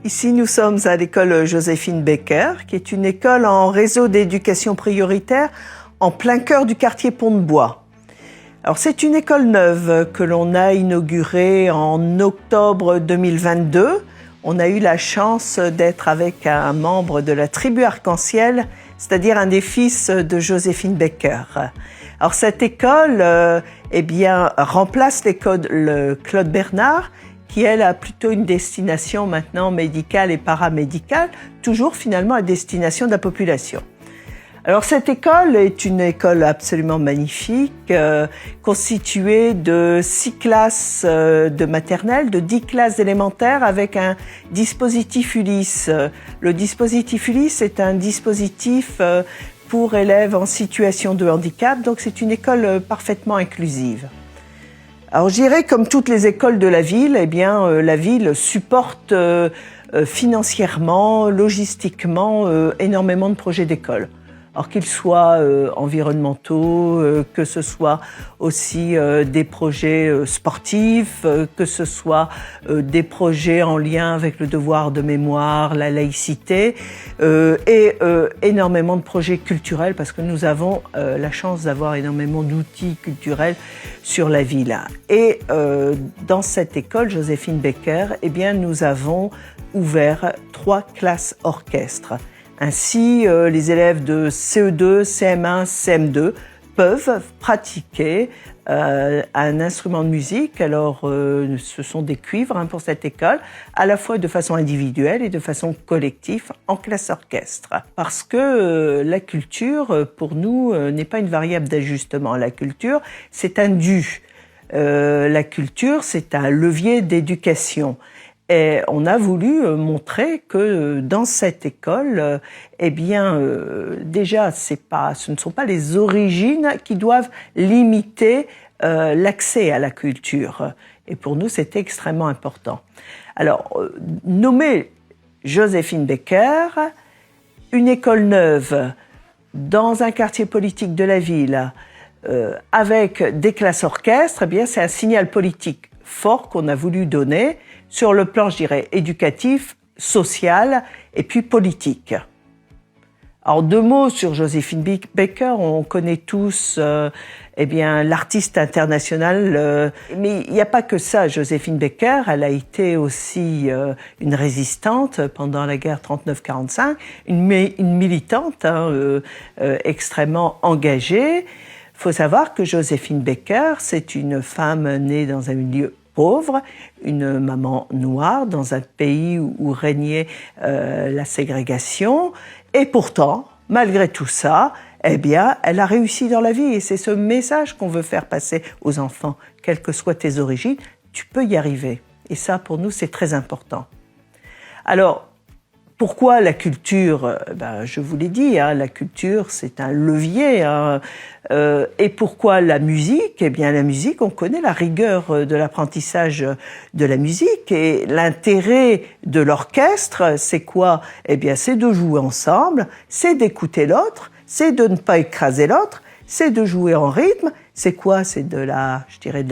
Ici, nous sommes à l'école Joséphine Baker, qui est une école en réseau d'éducation prioritaire en plein cœur du quartier Pont-de-Bois. Alors, c'est une école neuve que l'on a inaugurée en octobre 2022. On a eu la chance d'être avec un membre de la tribu Arc-en-Ciel, c'est-à-dire un des fils de Joséphine Baker. Alors, cette école remplace l'école Claude Bernard, qui, elle, a plutôt une destination maintenant médicale et paramédicale, toujours finalement à destination de la population. Alors cette école est une école absolument magnifique, constituée de 6 classes de maternelle, de 10 classes élémentaires avec un dispositif Ulysse. Le dispositif Ulysse est un dispositif pour élèves en situation de handicap, donc c'est une école parfaitement inclusive. Alors je dirais, comme toutes les écoles de la ville, la ville supporte financièrement, logistiquement, énormément de projets d'école. Alors qu'ils soient environnementaux, que ce soit aussi des projets sportifs, que ce soit des projets en lien avec le devoir de mémoire, la laïcité, et énormément de projets culturels, parce que nous avons la chance d'avoir énormément d'outils culturels sur la ville. Et dans cette école, Joséphine Baker, nous avons ouvert 3 classes orchestres. Ainsi, les élèves de CE2, CM1, CM2 peuvent pratiquer un instrument de musique. Alors, ce sont des cuivres pour cette école, à la fois de façon individuelle et de façon collective en classe orchestre. Parce que la culture, pour nous, n'est pas une variable d'ajustement. La culture, c'est un dû. La culture, c'est un levier d'éducation. Et on a voulu montrer que dans cette école, déjà, ce ne sont pas les origines qui doivent limiter l'accès à la culture. Et pour nous, c'était extrêmement important. Alors, nommer Joséphine Baker, une école neuve dans un quartier politique de la ville, avec des classes orchestres, c'est un signal politique fort qu'on a voulu donner sur le plan, je dirais, éducatif, social et puis politique. Alors, 2 mots sur Joséphine Baker. On connaît tous l'artiste international, mais il n'y a pas que ça. Joséphine Baker, elle a été aussi une résistante pendant la guerre 39-45, une militante extrêmement engagée. Il faut savoir que Joséphine Baker, c'est une femme née dans un milieu pauvre, une maman noire dans un pays où régnait la ségrégation. Et pourtant, malgré tout ça, elle a réussi dans la vie. Et c'est ce message qu'on veut faire passer aux enfants. Quelles que soient tes origines, tu peux y arriver. Et ça, pour nous, c'est très important. Alors, pourquoi la culture? Je vous l'ai dit, la culture, c'est un levier. Et pourquoi la musique? La musique, on connaît la rigueur de l'apprentissage de la musique. Et l'intérêt de l'orchestre, c'est quoi? C'est de jouer ensemble, c'est d'écouter l'autre, c'est de ne pas écraser l'autre, c'est de jouer en rythme. C'est quoi? C'est de la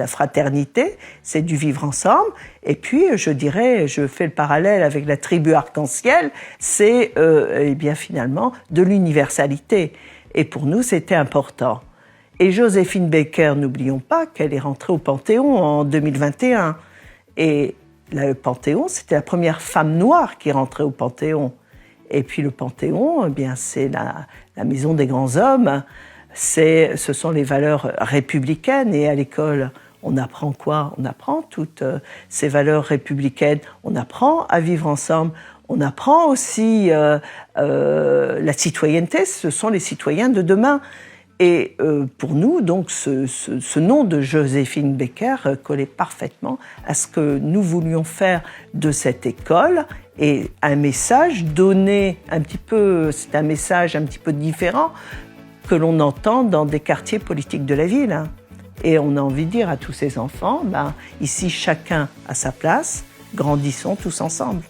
fraternité, c'est du vivre ensemble. Et puis, je fais le parallèle avec la tribu Arc-en-Ciel, c'est finalement de l'universalité. Et pour nous, c'était important. Et Joséphine Baker, n'oublions pas qu'elle est rentrée au Panthéon en 2021. Et le Panthéon, c'était la première femme noire qui rentrait au Panthéon. Et puis le Panthéon, c'est la maison des grands hommes. Ce sont les valeurs républicaines. Et à l'école, on apprend quoi? On apprend toutes ces valeurs républicaines. On apprend à vivre ensemble. On apprend aussi la citoyenneté. Ce sont les citoyens de demain. Et pour nous, donc, ce nom de Joséphine Baker collait parfaitement à ce que nous voulions faire de cette école. Et un message donné c'est un message un petit peu différent que l'on entend dans des quartiers politiques de la ville. Et on a envie de dire à tous ces enfants, ici chacun à sa place, grandissons tous ensemble.